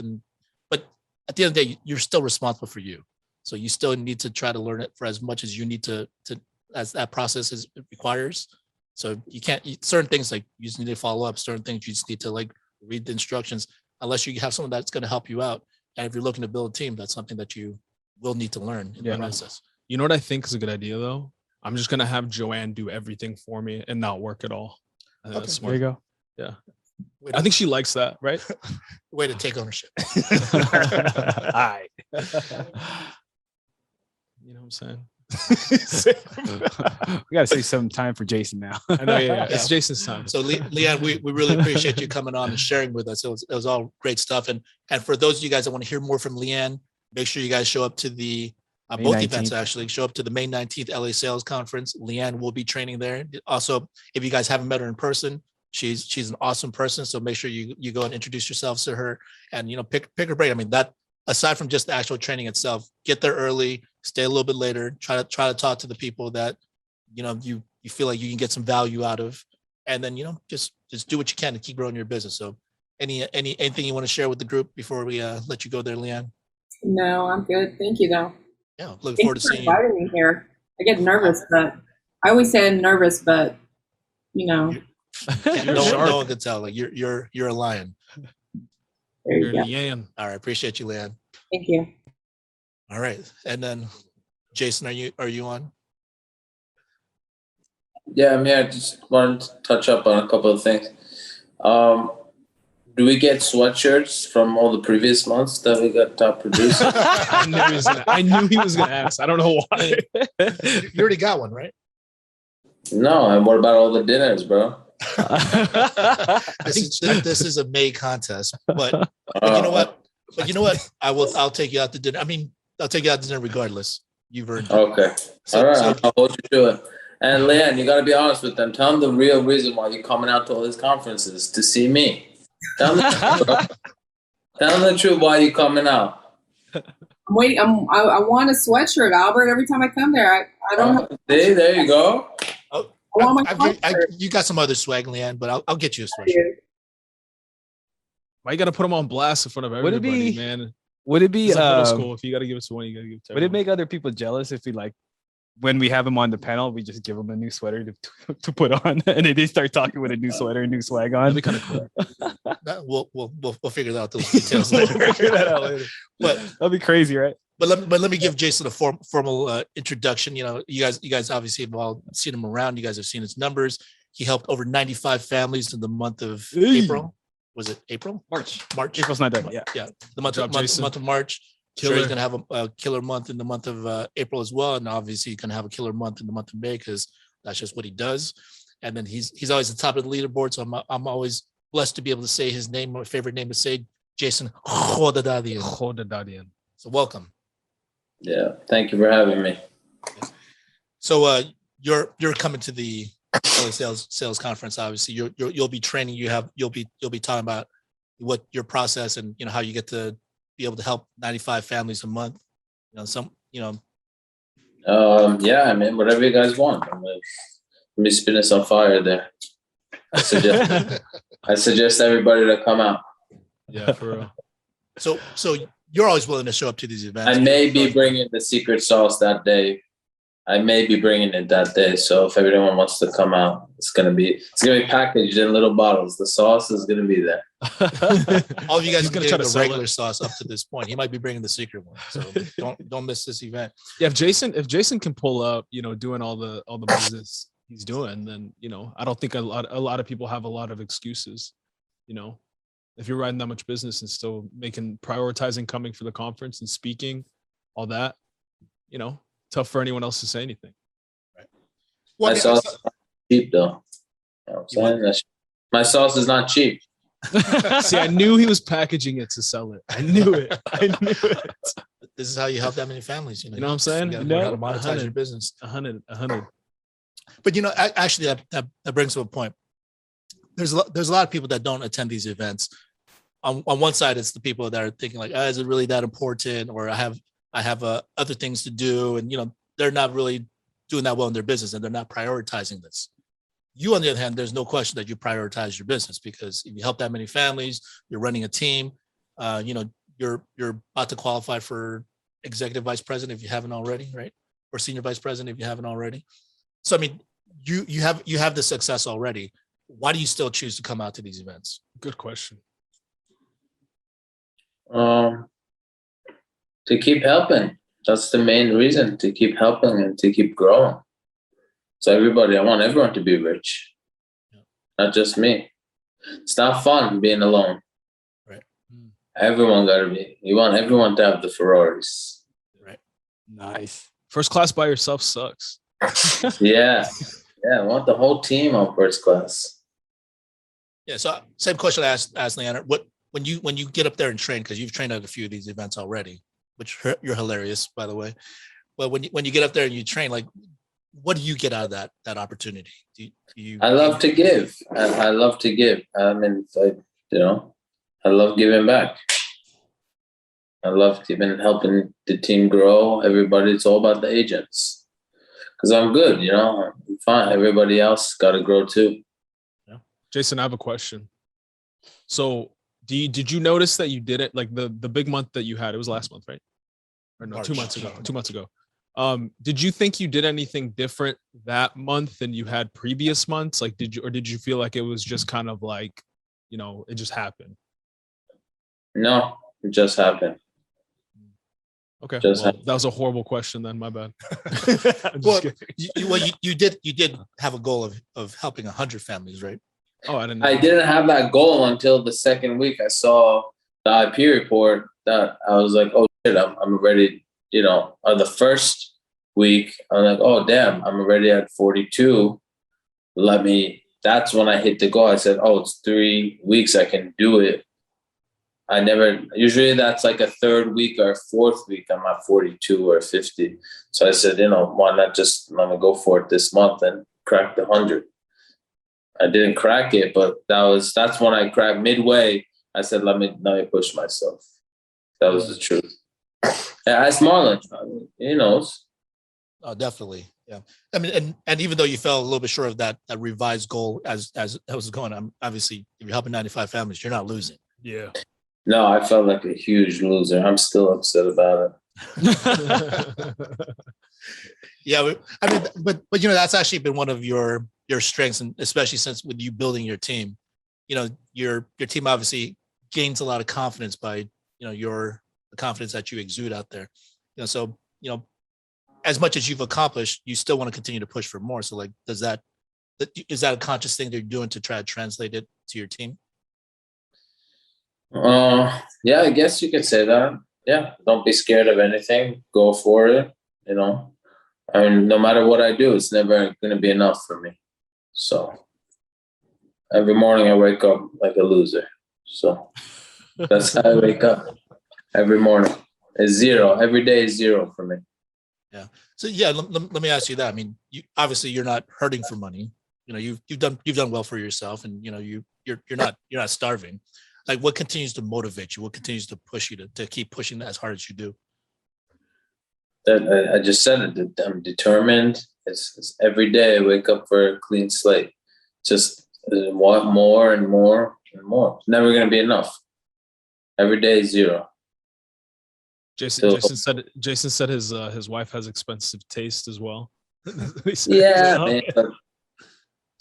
But at the end of the day, you're still responsible for you. So you still need to try to learn it for as much as you need to as that process requires. So you can't, certain things like you just need to follow up, certain things you just need to like read the instructions, unless you have someone that's going to help you out. And if you're looking to build a team, that's something that you will need to learn in the process. You know what I think is a good idea though? I'm just going to have Joanne do everything for me and not work at all. I think that's smart. There you go. Yeah. I think she likes that, right? Way to take ownership. All right. You know what I'm saying? We got to save some time for Jason now. I know, yeah. It's Jason's time. So Leanne, we really appreciate you coming on and sharing with us. It was all great stuff. And for those of you guys that want to hear more from Leanne, make sure you guys show up to the both 19th. events. Actually, show up to the May 19th LA Sales Conference. Leanne will be training there. Also, if you guys haven't met her in person, she's an awesome person. So make sure you go and introduce yourselves to her, and pick her brain. I mean, that aside from just the actual training itself, get there early, stay a little bit later, try to talk to the people that you feel like you can get some value out of, and then just do what you can to keep growing your business. So anything you want to share with the group before we let you go there, Leanne? No, I'm good. Thank you, though. Yeah, looking forward to seeing you. Inviting me here. I get nervous, but I always say I'm nervous, but no one can tell. Like you're a lion. there you go. Leanne. All right, appreciate you, Leanne. Thank you. All right, and then Jason, are you on? Yeah, I mean, I just wanted to touch up on a couple of things. Do we get sweatshirts from all the previous months that we got produced? I knew he was gonna ask. I don't know why. You already got one, right? No, and what about all the dinners, bro? This is a May contest, but you know what? But you know what? I'll take you out to dinner. I mean, I'll take you out to dinner regardless. You've earned it. Okay. All right, I'll hold you to it. And Leanne, you got to be honest with them. Tell them the real reason why you're coming out to all these conferences, to see me. Tell them the truth, bro. Tell them the truth why you're coming out. I'm waiting. I want a sweatshirt, Albert. Every time I come there, I don't have. See, there you go. I want my sweatshirt. You got some other swag, Leanne, but I'll get you a sweatshirt. Why you gotta put him on blast in front of Would it everybody, be- man? Would it be It's like middle school. If you gotta give it to one, you gotta give it to would it everyone. make other people jealous if we when we have them on the panel, we just give them a new sweater to put on, and they start talking with a new sweater and new swag on? That'd be kind of cool. We'll figure out those details later. We'll figure that out later. But That'd be crazy, right? let me give Jason a formal introduction. You guys obviously have all seen him around. You guys have seen his numbers. He helped over 95 families in the month of April. Was it April? March. April's not done. Yeah. The month of March. Sure, he's gonna have a killer month in the month of April as well, and obviously he's gonna have a killer month in the month of May because that's just what he does. And then he's always at the top of the leaderboard, so I'm always blessed to be able to say his name. My favorite name to say, Jason Hodadadian. So welcome. Yeah, thank you for having me. So you're coming to the LA sales conference. Obviously, you'll be training. You'll be talking about what your process and how you get to be able to help 95 families a month. Yeah, I mean, whatever you guys want. I'm like, let me spin us on fire there. I suggest everybody to come out. Yeah, for real. So you're always willing to show up to these events. I may be bringing the secret sauce that day. I may be bringing it that day. So if everyone wants to come out, it's gonna be packaged in little bottles. The sauce is gonna be there. All of you guys He's are gonna getting try to the sell regular it. sauce up to this point. He might be bringing the secret one. So don't miss this event. Yeah, if Jason can pull up, doing all the business he's doing, then I don't think a lot of people have a lot of excuses. If you're riding that much business and still prioritizing coming for the conference and speaking, all that, tough for anyone else to say anything. Right. Well, My sauce is not cheap though. You know what I'm saying? My sauce is not cheap. See, I knew he was packaging it to sell it. I knew it. This is how you help that many families. You know what I'm saying? You gotta learn how to monetize your business. 100. But actually, that brings up a point. There's a lot of people that don't attend these events. On one side, it's the people that are thinking like, is it really that important? Or I have other things to do, and they're not really doing that well in their business, and they're not prioritizing this. You, on the other hand, there's no question that you prioritize your business, because if you help that many families, you're running a team. You're about to qualify for executive vice president if you haven't already, right? Or senior vice president if you haven't already. So I mean, you have the success already. Why do you still choose to come out to these events? Good question. To keep helping. That's the main reason, to keep helping and to keep growing. So I want everyone to be rich, not just me. It's not fun being alone. Right. Everyone gotta be. You want everyone to have the Ferraris. Right. Nice. First class by yourself sucks. Yeah. Yeah, I want the whole team on first class. Yeah. So same question I asked Leanna. What when you get up there and train, because you've trained at a few of these events already, which you're hilarious, by the way. But when you get up there and you train, like, what do you get out of that opportunity? Do you I love to give. I love to give. I mean, I love giving back. I love helping the team grow. Everybody, it's all about the agents. Because I'm good, I'm fine. Everybody else got to grow too. Yeah. Jason, I have a question. So, did you notice that you did it like the big month that you had? It was last month, right? Or no, March. 2 months ago. 2 months ago. Did you think you did anything different that month than you had previous months? Like, did you feel like it was just kind of like, it just happened? No, it just happened. Okay, Just well, that was a horrible question. Then my bad. Well, you did have a goal of helping 100 families, right? Oh, I didn't know. I didn't have that goal until the second week. I saw the IP report that I was like, oh shit, I'm ready. The first week, I'm like, oh damn, I'm already at 42. That's when I hit the goal. I said, oh, it's 3 weeks, I can do it. Usually that's like a third week or fourth week, I'm at 42 or 50. So I said, why not just let me go for it this month and crack the 100. I didn't crack it, but that's when I cracked midway. I said, let me push myself. That was the truth. Yeah, ask Marlon. He knows. Oh, definitely. Yeah. I mean, and even though you fell a little bit short of that revised goal as that was going, obviously if you're helping 95 families, you're not losing. Yeah. No, I felt like a huge loser. I'm still upset about it. Yeah, I mean, but that's actually been one of your strengths, and especially since with you building your team, your team obviously gains a lot of confidence by the confidence that you exude out there. So as much as you've accomplished, you still want to continue to push for more. So like, is that a conscious thing they're doing to try to translate it to your team? Yeah, I guess you could say that. Yeah, don't be scared of anything. Go for it. I mean, no matter what I do, it's never going to be enough for me. So every morning I wake up like a loser. So that's how I wake up every morning. It's zero. Every day is zero for me. Yeah. So yeah, let me ask you that. I mean, obviously you're not hurting for money. You've done well for yourself, and you're not starving. Like, what continues to motivate you? What continues to push you to keep pushing as hard as you do? I just said it. I'm determined. It's every day I wake up for a clean slate. Just want more and more and more. It's never going to be enough. Every day is zero. Jason said his wife has expensive taste as well. Yeah, man,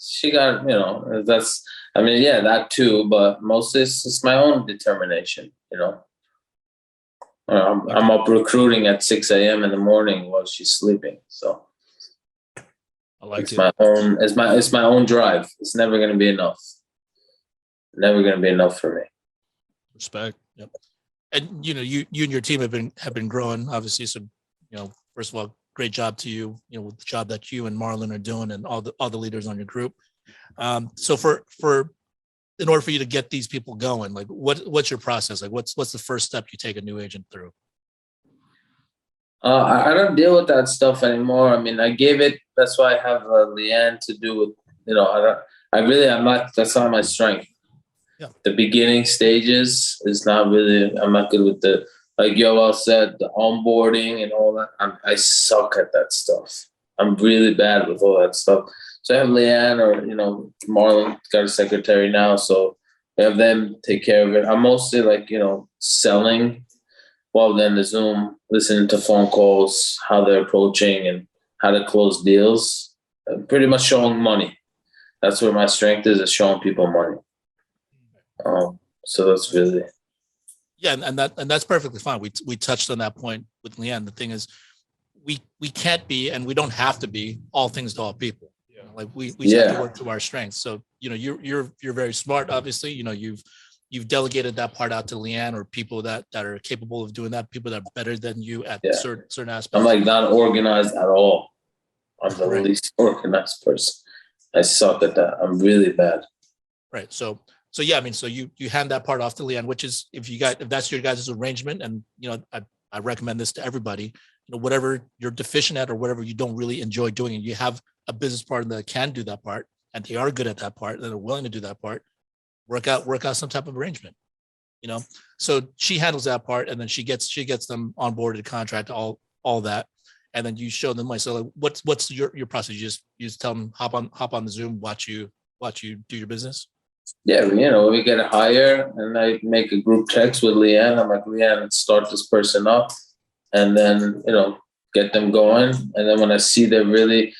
she got that too, but mostly it's my own determination. I'm up recruiting at 6 a.m. in the morning while she's sleeping. So I like it's it. It's my own drive. It's never going to be enough. Never going to be enough for me. Respect. Yep. And you and your team have been growing, obviously. So first of all, great job to you. With the job that you and Marlon are doing, and all the leaders on your group. So in order for you to get these people going, like what's your process? Like what's the first step you take a new agent through? I don't deal with that stuff anymore. I mean, I gave it. That's why I have Leanne to do with. I'm not. That's not my strength. Yeah. The beginning stages is not really. I'm not good with like Yoel said, the onboarding and all that. I suck at that stuff. I'm really bad with all that stuff. So I have Leanne or Marlon got a secretary now, so I have them take care of it. I'm mostly like selling. Well, then the Zoom, listening to phone calls, how they're approaching and how to close deals. Pretty much showing money. That's where my strength is showing people money. So that's really. Yeah, and that's perfectly fine. We touched on that point with Leanne. The thing is, we can't be, and we don't have to be, all things to all people. Yeah. Like we just have to work to our strengths. So, you're very smart, obviously. You've delegated that part out to Leanne, or people that are capable of doing that, people that are better than you at certain aspects. I'm like not organized at all. I'm the least organized person. I suck at that. I'm really bad. Right. So yeah, I mean, so you hand that part off to Leanne, which is if that's your guys' arrangement, and I recommend this to everybody. Whatever you're deficient at or whatever you don't really enjoy doing, and you have a business partner that can do that part, and they are good at that part, and they're willing to do that part, work out some type of arrangement. So she handles that part, and then she gets them onboarded, contract, all that, and then you show them like, so like, what's your process? You just tell them hop on the Zoom, watch you do your business. Yeah, we get a hire, and I make a group text with Leanne. I'm like, Leanne, let's start this person up, and then get them going. And then when I see they really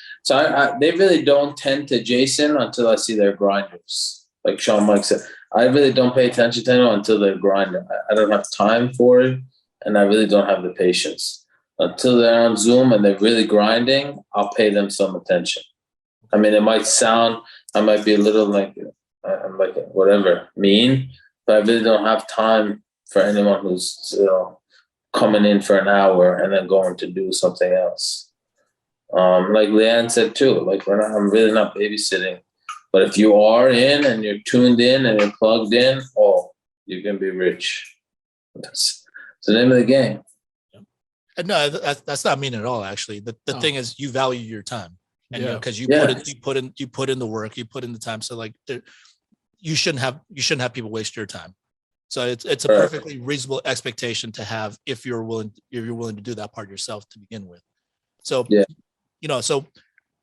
don't tend to Jason until I see their grinders. Like Sean Mike said, I really don't pay attention to them until they're grinding. I don't have time for it, and I really don't have the patience. Until they're on Zoom and they're really grinding, I'll pay them some attention. I mean, it might sound, I might be a little like, I'm like whatever, mean, but I really don't have time for anyone who's coming in for an hour and then going to do something else. Like Leanne said too, like I'm really not babysitting. But if you are in and you're tuned in and you're plugged in, you can be rich. That's the name of the game. No, that's not mean at all. Actually, the thing is, you value your time, and because you put in the work, you put in the time. So like, you shouldn't have people waste your time. So it's a perfectly reasonable expectation to have if you're willing to do that part yourself to begin with. So so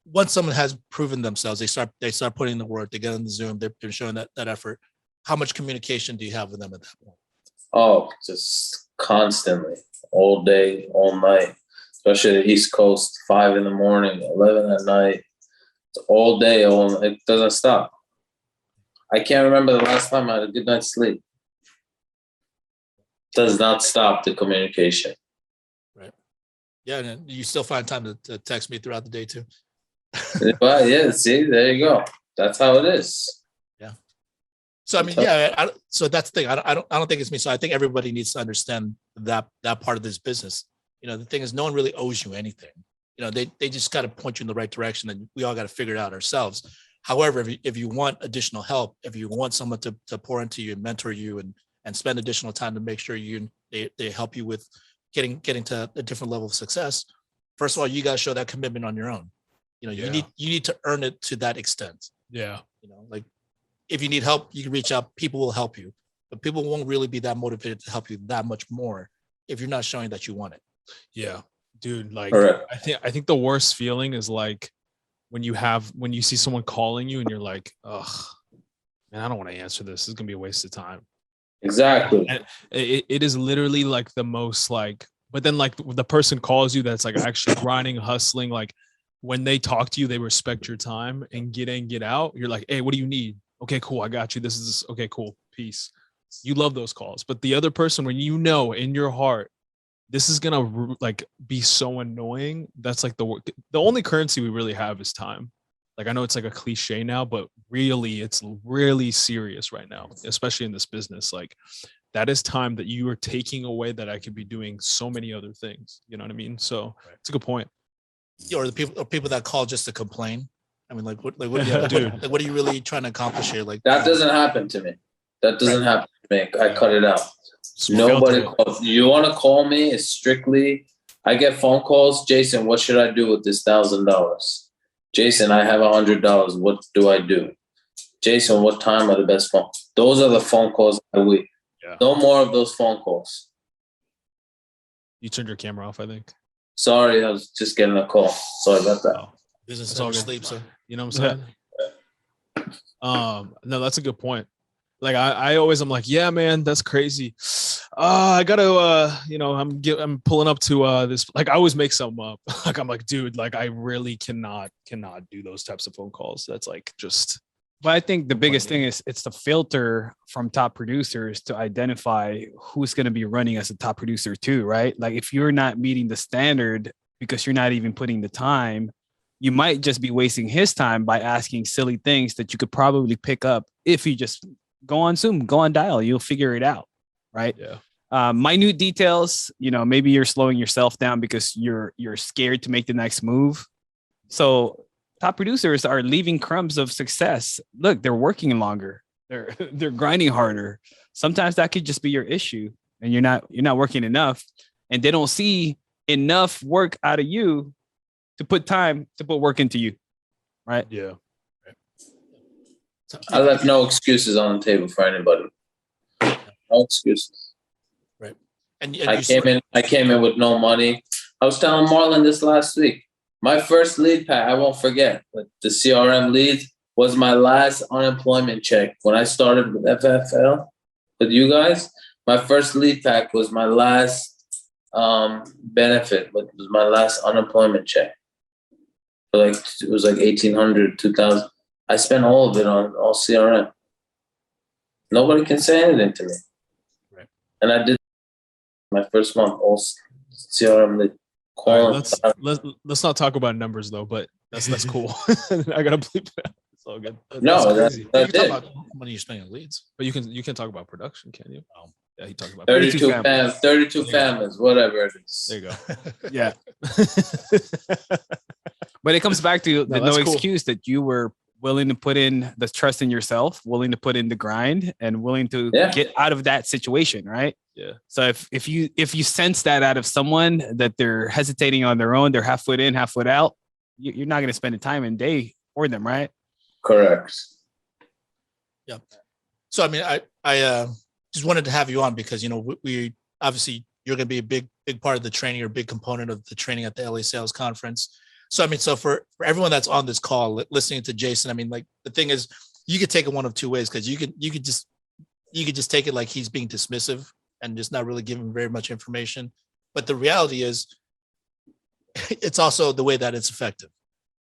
once someone has proven themselves, they start putting in the work, they get on the Zoom, they're showing that effort. How much communication do you have with them at that point? Oh, just constantly, all day, all night, especially the East Coast, 5 a.m, 11 at night. It's all day, it doesn't stop. I can't remember the last time I had a good night's sleep. Does not stop the communication. Right. Yeah, and you still find time to text me throughout the day too. But yeah, see, there you go. That's how it is. Yeah. So I mean, so that's the thing. I don't think it's me. So I think everybody needs to understand that part of this business. The thing is, no one really owes you anything. They just got to point you in the right direction, and we all got to figure it out ourselves. However, if you want additional help, if you want someone to pour into you and mentor you and spend additional time to make sure they help you with getting to a different level of success, first of all, you got to show that commitment on your own. You need to earn it to that extent. Yeah. Like if you need help, you can reach out. People will help you, but people won't really be that motivated to help you that much more if you're not showing that you want it. Yeah, dude. Like, correct. I think the worst feeling is like when you see someone calling you and you're like, ugh, man, I don't want to answer this. This is gonna be a waste of time. Exactly. And it is literally like the most like, but then like the person calls you that's like actually grinding, hustling. Like when they talk to you, they respect your time and get in, get out. You're like, hey, what do you need? Okay, cool. I got you. This is okay, cool. Peace. You love those calls. But the other person, when in your heart, this is gonna like be so annoying. That's like the only currency we really have is time. Like I know it's like a cliche now, but really it's really serious right now, especially in this business. Like that is time that you are taking away that I could be doing so many other things. You know what I mean? So it's a good point. Or the people that call just to complain. I mean, what are you really trying to accomplish here? Like that doesn't happen to me. That doesn't happen to me. I cut it out. Nobody calls. You want to call me? It's strictly. I get phone calls. Jason, what should I do with this $1,000? Jason, I have $100. What do I do? Jason, what time are the best phone? Those are the phone calls a week. Yeah. No more of those phone calls. You turned your camera off, I think. Sorry, I was just getting a call. Sorry about that. Oh, business never sleeps, so you know what I'm saying? No, that's a good point. Like I always am like, yeah, man, that's crazy. I gotta I'm pulling up to this. Like I always make something up. Like I'm like, dude, like I really cannot do those types of phone calls. That's like just. But I think the biggest thing is it's the filter from top producers to identify who's going to be running as a top producer too, right? Like if you're not meeting the standard because you're not even putting the time, you might just be wasting his time by asking silly things that you could probably pick up if you just go on Zoom, go on Dial. You'll figure it out, right? Yeah. Minute details, maybe you're slowing yourself down because you're scared to make the next move. So top producers are leaving crumbs of success. Look, they're working longer. They're grinding harder. Sometimes that could just be your issue, and you're not working enough, and they don't see enough work out of you to put work into you, right? Yeah. I left no excuses on the table for anybody. No excuses. Right. And I came in with no money. I was telling Marlon this last week. My first lead pack, I won't forget, but the CRM lead was my last unemployment check. When I started with FFL, with you guys, my first lead pack was my last benefit, but it was my last unemployment check. It was like 1,800, 2,000. I spent all of it on all CRM. Nobody can say anything to me. Right. And I did my first month, all CRM lead. Right, let's not talk about numbers though, but that's cool. I gotta bleep that. It's all good. No, that's you can talk about how money you're spending on leads, but you can talk about production, can you? Yeah, he talked about 32 families, whatever it is. There you go. Yeah. But it comes back to the no excuse that you were willing to put in the trust in yourself, willing to put in the grind, and willing to get out of that situation, right? Yeah. So if you sense that out of someone that they're hesitating on their own, they're half foot in, half foot out, you're not going to spend the time and day for them, right? Correct. Yeah. So I mean, I just wanted to have you on because we obviously you're going to be a big part of the training, or a big component of the training at the LA Sales Conference. So I mean, so for everyone that's on this call listening to Jason, I mean, like the thing is, you could take it one of two ways, because you could just take it like he's being dismissive and just not really giving very much information. But the reality is, it's also the way that it's effective.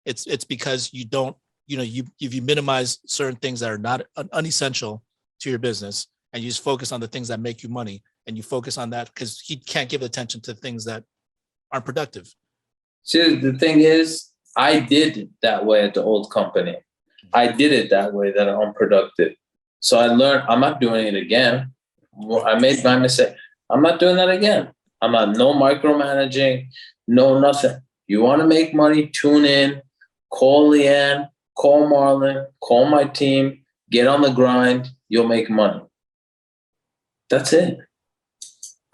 It's because you don't, if you minimize certain things that are not unessential to your business, and you just focus on the things that make you money, and you focus on that, because he can't give attention to things that aren't productive. See, the thing is, I did it that way at the old company. I did it that way, that I'm unproductive. So I learned I'm not doing it again. I made my mistake. I'm not doing that again. I'm not no micromanaging, no nothing. You want to make money, tune in, call Leanne, call Marlon, call my team, get on the grind, you'll make money. That's it.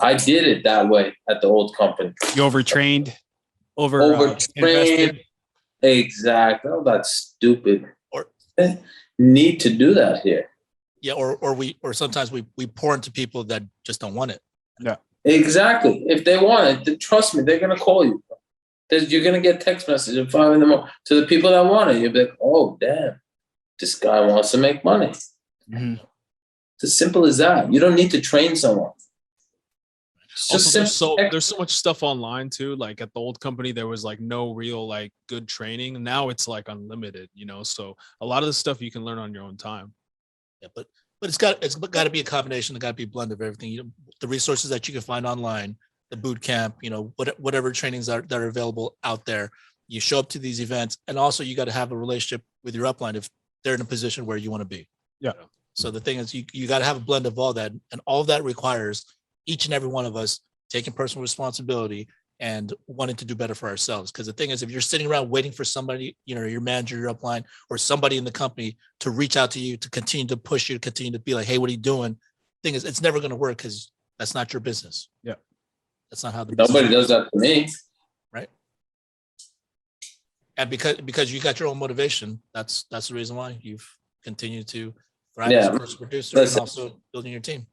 I did it that way at the old company. You overtrained? Overtrained. Exactly. Oh, that's stupid. Or need to do that here. Yeah, or sometimes we pour into people that just don't want it. Yeah. Exactly. If they want it, trust me, they're gonna call you. You're gonna get text messages at 5 a.m. to the people that want it. You'll be like, oh damn, this guy wants to make money. Mm-hmm. It's as simple as that. You don't need to train someone. There's so much stuff online too. Like at the old company, there was like no real like good training. Now it's like unlimited, so a lot of the stuff you can learn on your own time. Yeah, but it's got to be a combination. It got to be a blend of everything. The resources that you can find online, the boot camp, whatever trainings that are available out there. You show up to these events, and also you got to have a relationship with your upline if they're in a position where you want to be. Yeah. So the thing is, you got to have a blend of all that, and all of that requires each and every one of us taking personal responsibility and wanting to do better for ourselves. Because the thing is, if you're sitting around waiting for somebody, your manager, your upline, or somebody in the company to reach out to you, to continue to push you, to continue to be like, hey, what are you doing? Thing is, it's never going to work, because that's not your business. Yeah. That's not how the nobody does that to me. Right. And because you got your own motivation, that's the reason why you've continued to thrive as a personal producer. Listen, and also building your team.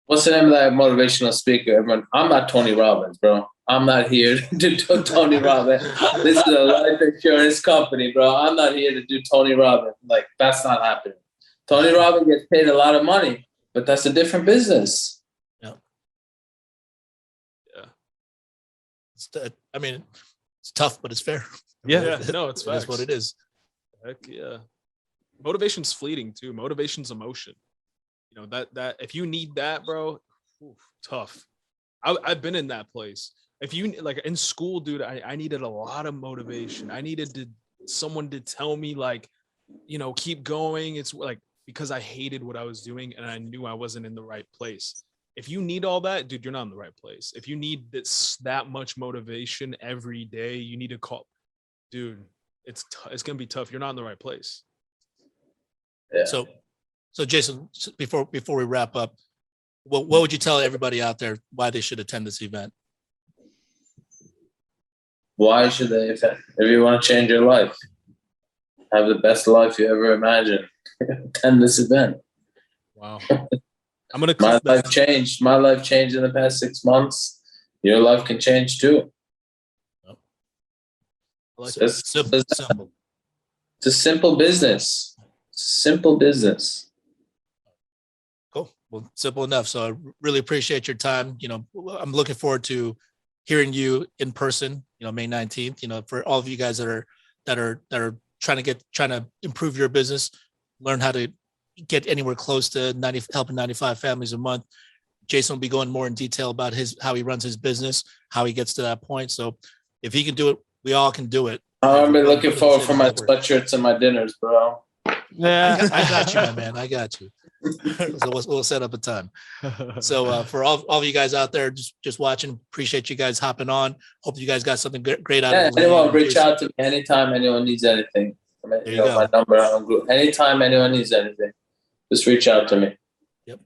What's the name of that motivational speaker? Everyone, I'm not Tony Robbins, bro. I'm not here to do Tony Robbins. This is a life insurance company, bro. I'm not here to do Tony Robbins. Like, that's not happening. Tony Robbins gets paid a lot of money, but that's a different business. Yeah. It's tough, but it's fair. Yeah. No, it's facts. It is what it is. Heck yeah. Motivation's fleeting too. Motivation's emotion. That if you need that, bro, tough. I've been in that place if you like in school, dude, I needed a lot of motivation. I needed someone to tell me like, keep going. It's like, because I hated what I was doing and I knew I wasn't in the right place. If you need all that, dude, you're not in the right place. If you need that much motivation every day, you need to call, dude, it's going to be tough. You're not in the right place. Yeah. So Jason, before we wrap up, what would you tell everybody out there why they should attend this event? Why should they attend? If you want to change your life, have the best life you ever imagined, attend this event. Wow. I'm gonna. My life changed. My life changed in the past 6 months. Your life can change too. It's simple. It's a simple business. It's a simple business. Cool. Well, simple enough. So I really appreciate your time. I'm looking forward to hearing you in person. May 19th. For all of you guys that are trying to improve your business, learn how to get anywhere close to helping 95 families a month. Jason will be going more in detail about how he runs his business, how he gets to that point. So if he can do it, we all can do it. I've been looking forward for my sweatshirts and my dinners, bro. Yeah, I got you, my man. I got you. So we'll set up a time. So for all of you guys out there just watching, appreciate you guys hopping on. Hope you guys got something great out of it. Anyone reach out to me anytime anyone needs anything. There you go. My number on group. Anytime anyone needs anything, just reach out to me. Yep,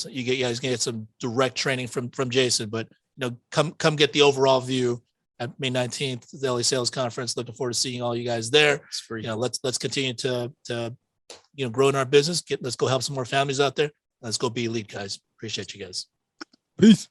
you guys get some direct training from Jason, but come get the overall view at May 19th, the LA Sales Conference. Looking forward to seeing all you guys there. It's free. Let's continue to grow in our business. Let's go help some more families out there. Let's go be elite, guys. Appreciate you guys. Peace.